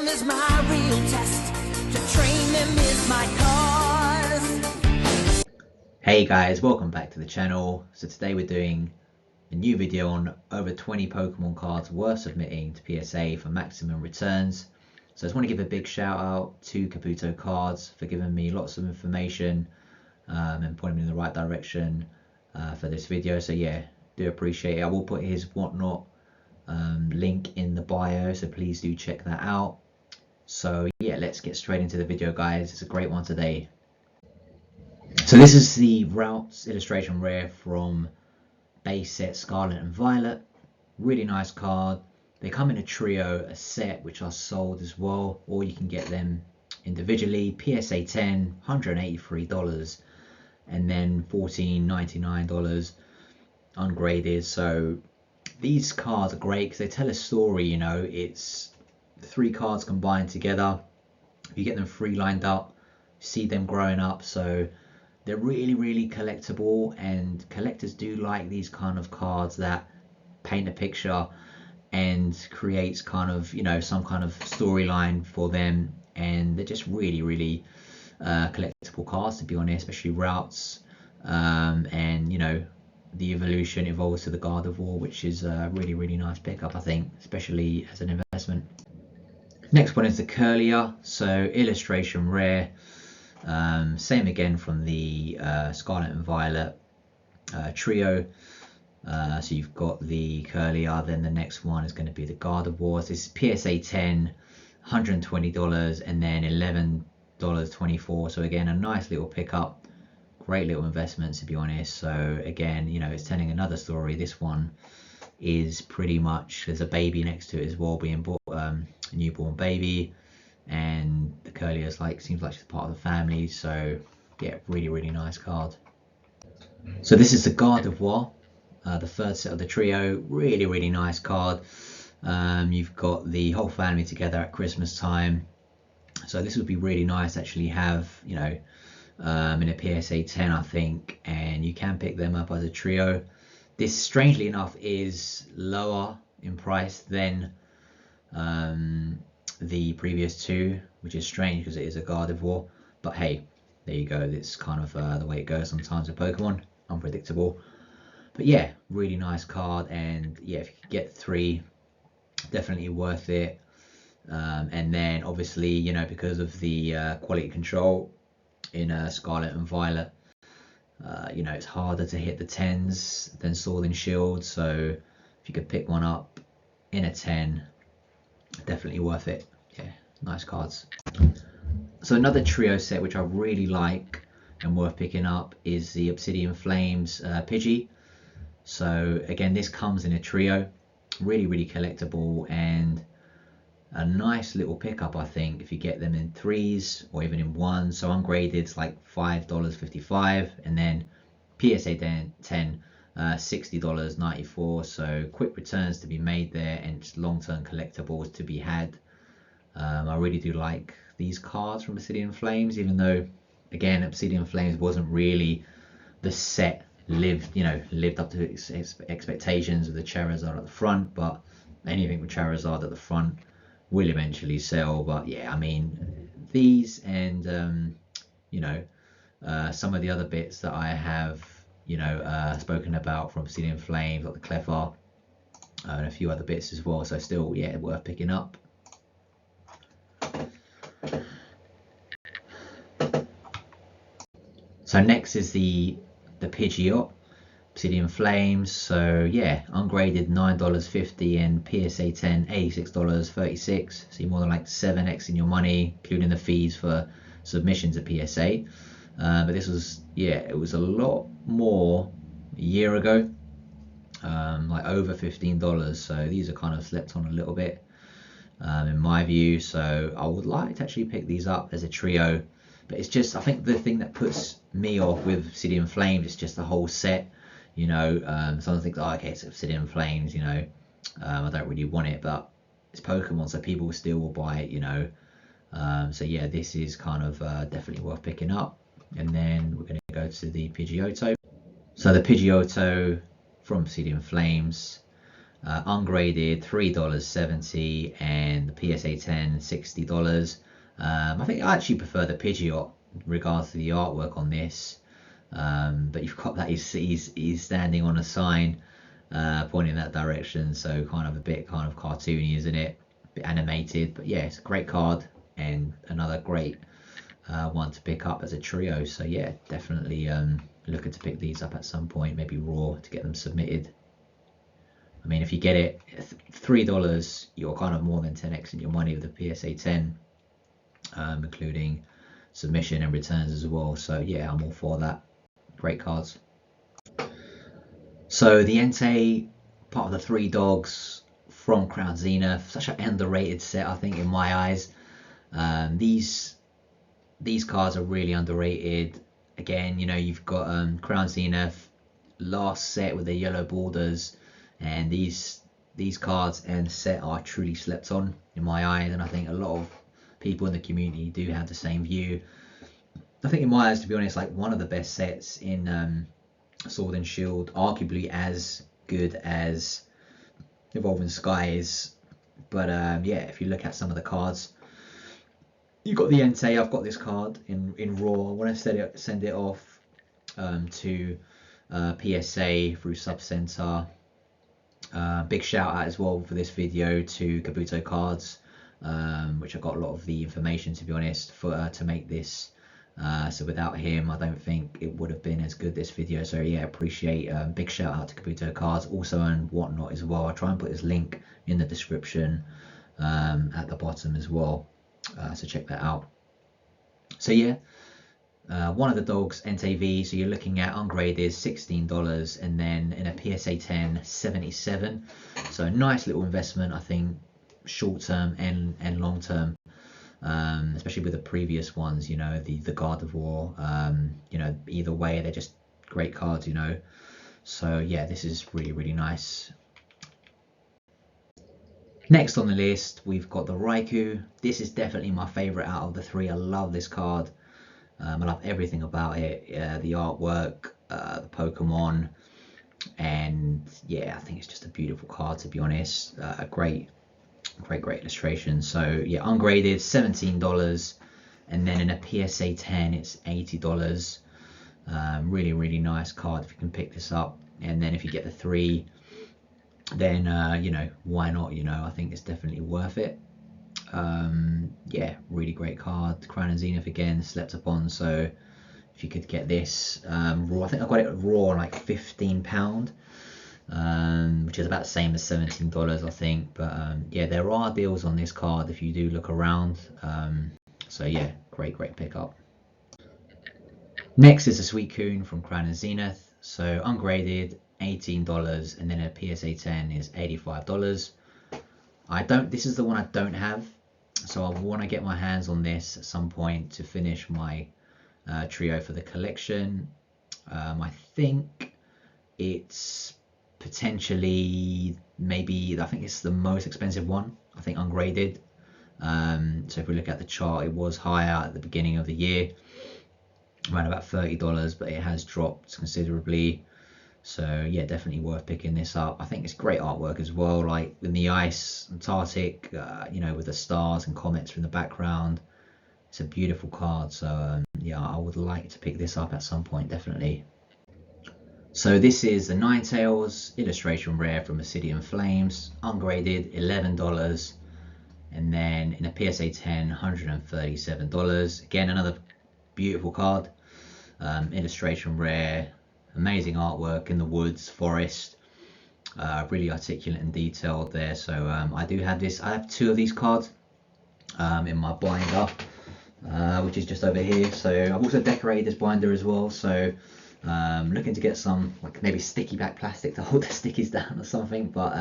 is my real test. To train them is my cause. Hey guys, welcome back to the channel. So today we're doing a new video on over 20 Pokemon cards worth submitting to PSA for maximum returns. So I just want to give a big shout out to Caputo Cards for giving me lots of information and pointing me in the right direction for this video. So yeah, do appreciate it. I will put his whatnot link in the bio, so please do check that out. So yeah, let's get straight into the video, guys. It's a great one today. So this is the Routes illustration rare from base set Scarlet and Violet. Really nice card. They come in a trio, a set, which are sold as well, or you can get them individually. PSA 10, $183, and then $14.99 ungraded. So these cards are great because they tell a story, you know. It's 3 cards combined together. You get them free lined up, see them growing up, so they're really collectible, and collectors do like these kind of cards that paint a picture and creates kind of, you know, some kind of storyline for them, and they're just really collectible cards, to be honest, especially Routes, and you know, the evolution evolves to the Gardevoir, which is a really nice pickup, I think, especially as an investment. Next one is the Curlier, so illustration rare, same again from the Scarlet and Violet trio. So you've got the Curlier, then the next one is going to be the Gardevoir. So this is PSA 10, $120, and then $11.24. So again, a nice little pickup, great little investment, to be honest. So again, you know, it's telling another story. This one is pretty much, there's a baby next to it as well, being bought, a newborn baby, and the Curlier's like, seems like she's part of the family. So yeah, really nice card. So this is the Gardevoir, the third set of the trio. Really nice card. You've got the whole family together at Christmas time, so this would be really nice to actually have, you know, in a PSA 10, I think, and you can pick them up as a trio. This, strangely enough, is lower in price than the previous two, which is strange because it is a Gardevoir, but hey, there you go. It's kind of the way it goes sometimes with Pokemon, unpredictable. But yeah, really nice card, and yeah, if you could get 3, definitely worth it. And then obviously, you know, because of the quality control in Scarlet and Violet, you know, it's harder to hit the 10s than Sword and Shield. So if you could pick one up in a 10, definitely worth it. Yeah, nice cards. So another trio set which I really like and worth picking up is the Obsidian Flames Pidgey. So again, this comes in a trio, really collectible, and a nice little pickup, I think, if you get them in 3s or even in 1s. So ungraded, it's like $5.55, and then PSA 10, $60.94. So quick returns to be made there, and just long-term collectibles to be had. I really do like these cards from Obsidian Flames, even though, again, Obsidian Flames wasn't really the set lived up to its expectations with the Charizard at the front, but anything with Charizard at the front will eventually sell. But yeah, I mean, these and you know, some of the other bits that I have, you know, spoken about from Obsidian Flames, like the Cleffa, and a few other bits as well. So still, yeah, worth picking up. So next is the Pidgeot, Obsidian Flames. So yeah, ungraded $9.50 and PSA 10 $86.36. So you're more than like 7x in your money, including the fees for submission to PSA. But this was, yeah, it was a lot more a year ago, like over $15. So these are kind of slept on a little bit, in my view. So I would like to actually pick these up as a trio. But it's just, I think the thing that puts me off with Obsidian Flames is just the whole set. You know, someone thinks, oh, okay, it's Obsidian Flames, you know, I don't really want it, but it's Pokemon, so people still will buy it, you know. So yeah, this is kind of definitely worth picking up. And then we're going to go to the Pidgeotto. So the Pidgeotto from Obsidian Flames, Ungraded $3.70, and the PSA 10 $60. I think I actually prefer the Pidgeot in regards to the artwork on this. But you've got that he's standing on a sign pointing in that direction, so kind of a bit kind of cartoony, isn't it? A bit animated, but yeah, it's a great card and another great one to pick up as a trio. So yeah, definitely looking to pick these up at some point, maybe raw to get them submitted. I mean, if you get it $3, you're kind of more than 10x in your money with the PSA 10, including submission and returns as well. So yeah, I'm all for that. Great cards. So the Entei, part of the Three Dogs from Crown Zenith, such an underrated set, I think, in my eyes. These cards are really underrated. Again, you know, you've got Crown Zenith, last set with the yellow borders, and these cards and set are truly slept on in my eyes, and I think a lot of people in the community do have the same view. I think in my eyes, to be honest, like one of the best sets in Sword and Shield, arguably as good as Evolving Skies. But yeah, if you look at some of the cards, you've got the Entei. I've got this card in raw. I want to send it off to PSA through Subcenter. Big shout out as well for this video to Kabuto Cards, which I got a lot of the information, to be honest, for to make this. So without him, I don't think it would have been as good, this video. So yeah, appreciate, big shout out to Kabuto Cards, also and Whatnot as well. I'll try and put his link in the description at the bottom as well, so check that out. So yeah, one of the dogs, Entei V, so you're looking at ungraded $16, and then in a PSA 10 $77. So a nice little investment, I think, short term and long term. Especially with the previous ones, you know, the Gardevoir, you know, either way, they're just great cards, you know. So yeah, this is really nice. Next on the list, we've got the Raikou. This is definitely my favorite out of the three. I love this card. I love everything about it, the artwork, the Pokemon, and yeah, I think it's just a beautiful card, to be honest. A great illustration. So yeah, ungraded $17, and then in a PSA 10 it's $80. Really nice card if you can pick this up. And then if you get the three, then you know, why not? You know, I think it's definitely worth it. Yeah, really great card. Crown and Zenith again, slept upon. So if you could get this raw, I think I got it raw like £15, which is about the same as $17, I think. But yeah, there are deals on this card if you do look around. So yeah, great pickup. Next is a Suicune from Crown and Zenith. So ungraded $18, and then a PSA 10 is $85. This is the one I don't have, so I want to get my hands on this at some point to finish my trio for the collection. I think it's potentially, maybe, I think it's the most expensive one, I think, ungraded. So if we look at the chart, it was higher at the beginning of the year, around about $30, but it has dropped considerably. So yeah, definitely worth picking this up. I think it's great artwork as well, like in the ice, Antarctic, you know, with the stars and comets in the background. It's a beautiful card. So yeah, I would like to pick this up at some point, definitely. So this is the Ninetales illustration rare from Obsidian Flames, ungraded $11, and then in a PSA 10 $137. Again, another beautiful card, illustration rare, amazing artwork in the woods, forest, really articulate and detailed there. So I do have this. I have two of these cards in my binder, which is just over here. So I've also decorated this binder as well. So looking to get some, like, maybe sticky back plastic to hold the stickies down or something. But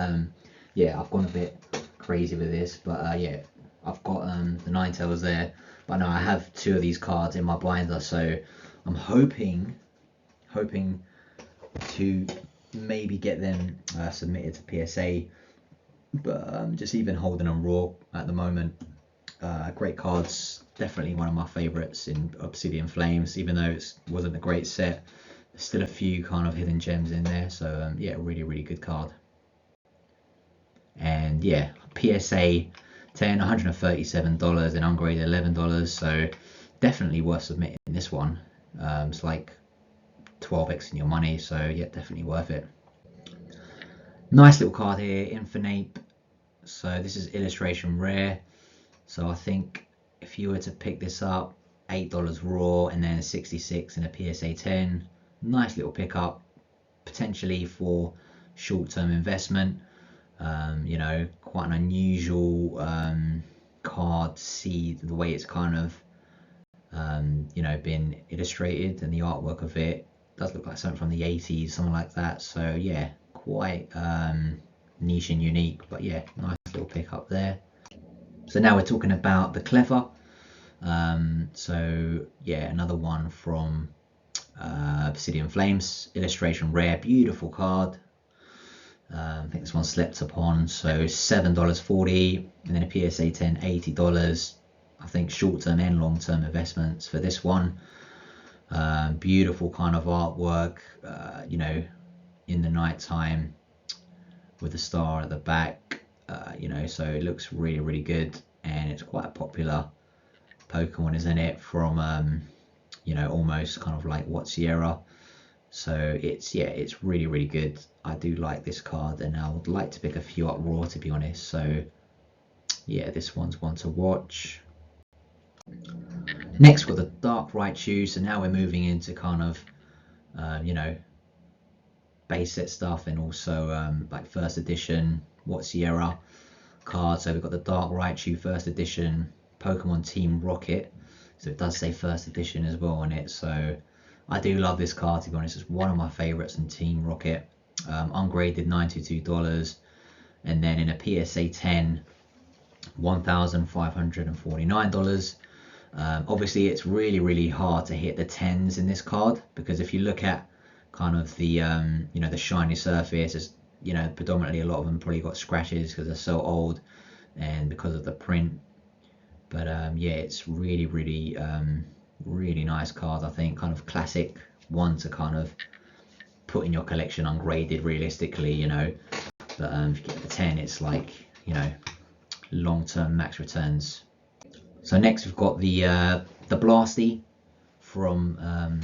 yeah, I've gone a bit crazy with this. But yeah, I've got the Ninetales there. But no, I have two of these cards in my binder. So I'm hoping to maybe get them submitted to PSA, but just even holding them raw at the moment. Great cards, definitely one of my favorites in Obsidian Flames, even though it wasn't a great set. There's still a few kind of hidden gems in there. So yeah, really good card. And yeah, PSA 10, $137 and ungraded $11. So definitely worth submitting this one. It's like 12x in your money, so yeah, definitely worth it. Nice little card here, Infinite. So this is illustration rare. So I think if you were to pick this up, $8 raw and then 66 in a PSA 10, nice little pickup, potentially for short-term investment. You know, quite an unusual card to see the way it's kind of you know, been illustrated, and the artwork of it does look like something from the 80s, something like that. So yeah, quite niche and unique, but yeah, nice little pickup there. So now we're talking about the Clever. So yeah, another one from Obsidian Flames, illustration rare, beautiful card. I think this one slept upon, so $7.40, and then a PSA 10, $80. I think short-term and long-term investments for this one. Beautiful kind of artwork, you know, in the night time with the star at the back, you know, so it looks really, really good, and it's quite a popular Pokemon, isn't it, from you know, almost kind of like What's era. So it's, yeah, it's really, really good. I do like this card, and I would like to pick a few up raw, to be honest. So yeah, this one's one to watch. Next, we've got the Dark Raichu. So now we're moving into kind of you know, base set stuff, and also like first edition What's era card. So we've got the Dark Raichu first edition Pokemon Team Rocket. So it does say first edition as well on it. So I do love this card, to be honest. It's one of my favorites in Team Rocket. Ungraded $92, and then in a PSA 10, $1,549. Obviously it's really, really hard to hit the 10s in this card, because if you look at kind of the you know, the shiny surface, is, you know, predominantly a lot of them probably got scratches because they're so old and because of the print. But yeah, it's really, really really nice card. I think kind of classic one to kind of put in your collection ungraded, realistically, you know. But if you get the 10, it's like, you know, long-term max returns. So next we've got the Blasty from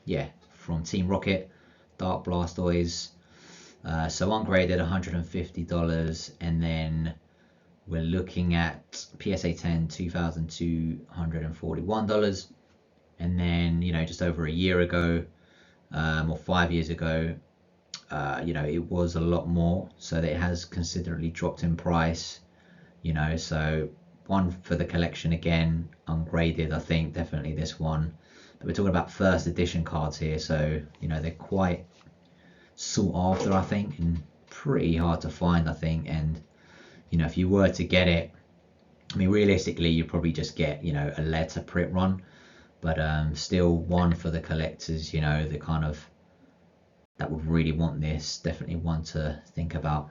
yeah, from Team Rocket, Dark Blastoise. So ungraded $150, and then we're looking at PSA 10, $2,241, and then, you know, just over a year ago, or 5 years ago, you know, it was a lot more, so that it has considerably dropped in price, you know. So one for the collection again, ungraded, I think definitely this one. But we're talking about first edition cards here, so, you know, they're quite sought after, I think, and pretty hard to find, I think. And, you know, if you were to get it, I mean, realistically, you probably just get, you know, a letter print run, but still one for the collectors, you know, the kind of that would really want this, definitely one to think about.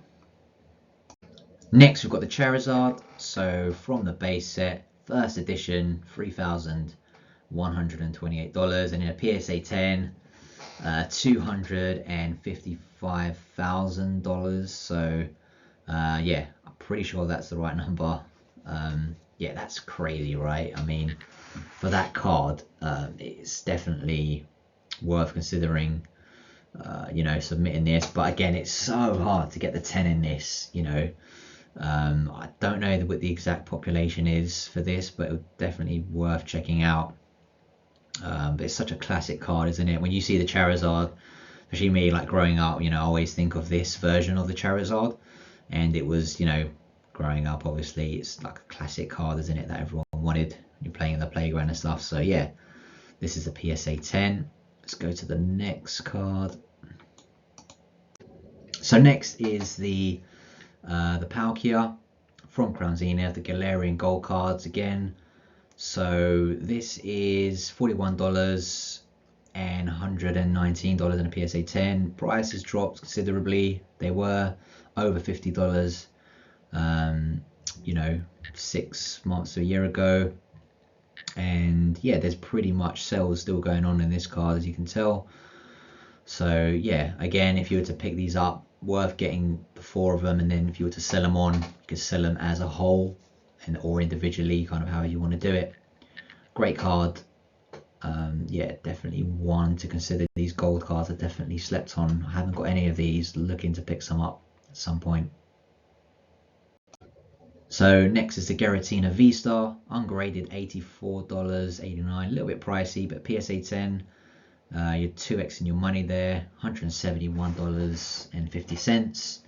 Next, we've got the Charizard. So from the base set, first edition, $3,128, and in a PSA 10, $255,000. So yeah, I'm pretty sure that's the right number. Yeah, that's crazy, right? I mean, for that card, it's definitely worth considering, you know, submitting this. But again, it's so hard to get the 10 in this, you know. I don't know what the exact population is for this, but it's definitely worth checking out. But it's such a classic card, isn't it? When you see the Charizard, especially me, like growing up, you know, I always think of this version of the Charizard, and it was, you know, growing up, obviously it's like a classic card, isn't it, that everyone wanted when you're playing in the playground and stuff. So yeah, this is a PSA 10. Let's go to the next card. So next is the Palkia from Crown Zenith, the Galarian Gold cards again. So this is $41 and $119 in a PSA 10. Price has dropped considerably. They were over $50, you know, 6 months to a year ago. And yeah, there's pretty much sales still going on in this card, as you can tell. So yeah, again, if you were to pick these up worth getting the 4 of them, and then if you were to sell them on, you could sell them as a whole and or individually, kind of how you want to do it. Great card. Yeah, definitely one to consider. These gold cards are definitely slept on. I haven't got any of these, looking to pick some up at some point. So next is the Giratina VStar, ungraded, $84.89, a little bit pricey, but PSA 10, you're 2xing your money there, $171.50.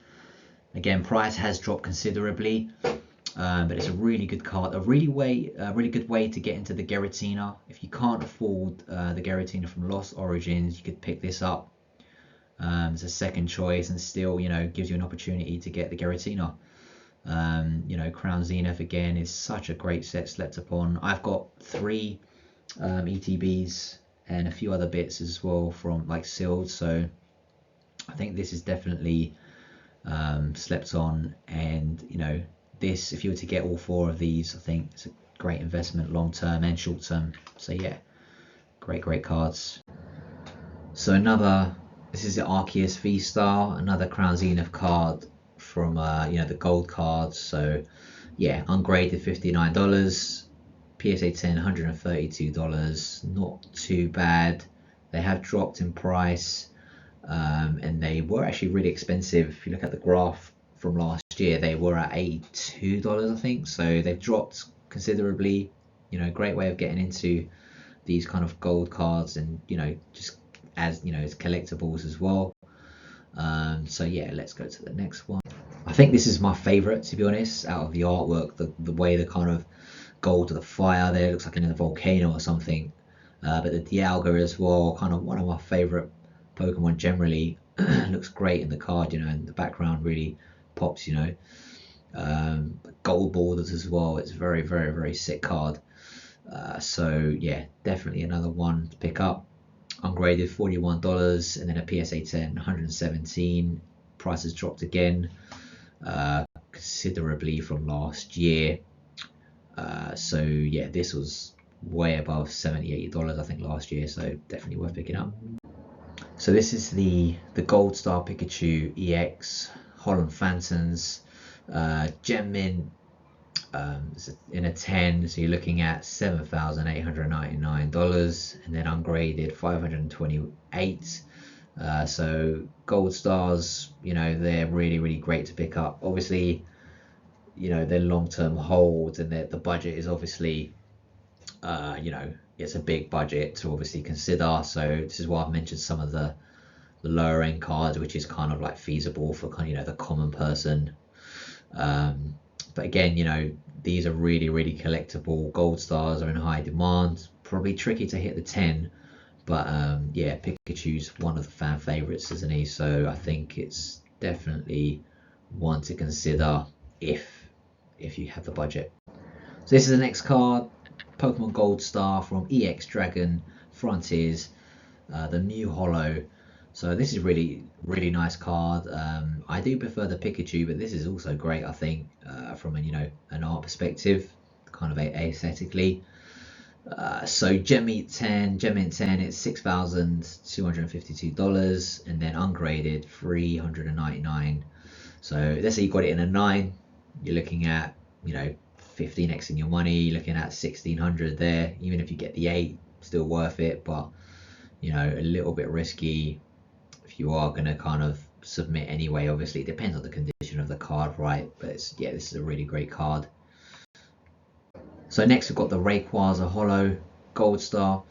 Again, price has dropped considerably, but it's a really good card, a really good way to get into the Giratina. If you can't afford the Giratina from Lost Origins, you could pick this up as a second choice, and still, you know, gives you an opportunity to get the Giratina. You know, Crown Zenith again is such a great set, slept upon. I've got 3 ETBs and a few other bits as well from like sealed, so I think this is definitely slept on. And you know, this, if you were to get all 4 of these, I think it's a great investment long term and short term. So yeah, great cards. So this is the Arceus VStar, another Crown Zenith card from you know, the gold cards. So yeah, ungraded, $59, PSA 10, $132, not too bad. They have dropped in price, and they were actually really expensive. If you look at the graph from last year, they were at $82, I think, so they've dropped considerably. You know, great way of getting into these kind of gold cards, and you know, just as you know, as collectibles as well. So yeah, let's go to the next one. I think this is my favorite, to be honest, out of the artwork. The way the kind of gold to the fire there looks like in a volcano or something. But the Dialga as well, kind of one of my favorite Pokemon generally. Looks great in the card, you know, and the background really pops, you know. Gold borders as well. It's very sick card. So yeah, definitely another one to pick up. Ungraded, $41, and then a PSA 10, $117. Price has dropped again considerably from last year. So yeah, this was way above $70-80 I think last year, so definitely worth picking up. So this is the Gold Star Pikachu EX Holland Phantoms, Gem Mint, in a 10, so you're looking at $7,899, and then ungraded $528. So gold stars, you know, they're really great to pick up. Obviously, you know, they're long-term holds, and the budget is obviously, you know, it's a big budget to obviously consider. So this is why I've mentioned some of the lower end cards, which is kind of like feasible for kind of, you know, the common person. But again, you know, these are really collectible. Gold stars are in high demand. Probably tricky to hit the 10, but yeah, Pikachu's one of the fan favorites, isn't he? So I think it's definitely one to consider if you have the budget. So this is the next card, Pokemon Gold Star from EX Dragon Frontiers, the new holo. So this is really nice card. I do prefer the Pikachu, but this is also great, I think, from a, you know, an art perspective, kind of aesthetically. So Gem Mint 10, it's $6,252, and then ungraded $399. So let's say you got it in a 9, you're looking at, you know, 15x in your money. You're looking at 1,600 there. Even if you get the 8, still worth it, but you know, a little bit risky if you are going to kind of submit anyway. Obviously it depends on the condition of the card, right? But it's, yeah, this is a really great card. So next we've got the Rayquaza Holo Gold Star.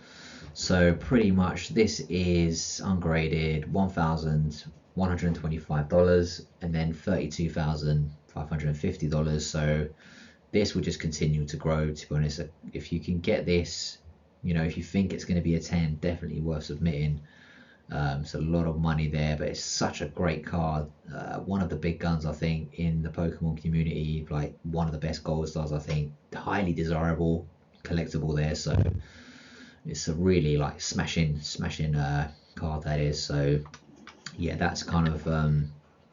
So pretty much this is ungraded, $1,125, and then $32,550. So this will just continue to grow, to be honest. If you can get this, you know, if you think it's going to be a 10, definitely worth submitting. It's a lot of money there, but it's such a great card. One of the big guns, I think, in the Pokemon community, like one of the best gold stars, I think. Highly desirable, collectible there, so it's a really like smashing card that is. So yeah, that's kind of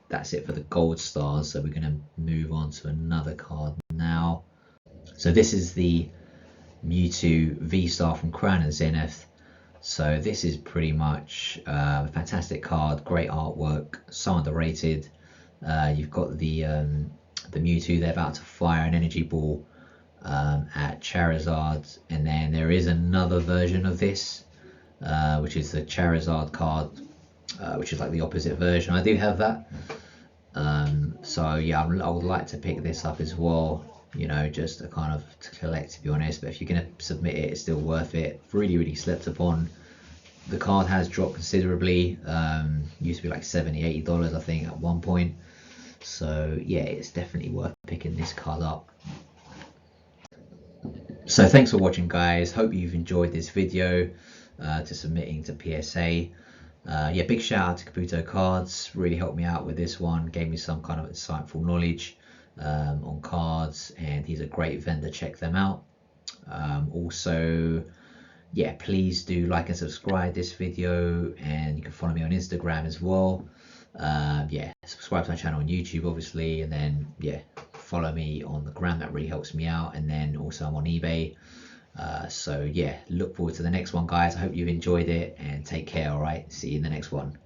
that's it for the gold stars. So we're going to move on to another card now. So this is the Mewtwo VStar from Crown and Zenith. So this is pretty much a fantastic card, great artwork, so underrated. You've got the Mewtwo, they're about to fire an energy ball at Charizard, and then there is another version of this, which is the Charizard card, which is like the opposite version. I do have that. So yeah, I would like to pick this up as well, you know, just to kind of to collect, to be honest. But if you're going to submit it, it's still worth it. Really slept upon. The card has dropped considerably. Used to be like $70-80 I think at one point. So yeah, it's definitely worth picking this card up. So thanks for watching, guys. Hope you've enjoyed this video to submitting to PSA. Yeah, big shout out to Kabuto Cards, really helped me out with this one, gave me some kind of insightful knowledge on cards, and he's a great vendor, check them out. Also, yeah, please do like and subscribe this video, and you can follow me on Instagram as well. Yeah, subscribe to my channel on YouTube obviously, and then yeah, follow me on the gram, that really helps me out. And then also I'm on eBay. So yeah, look forward to the next one, guys. I hope you've enjoyed it, and take care. All right, see you in the next one.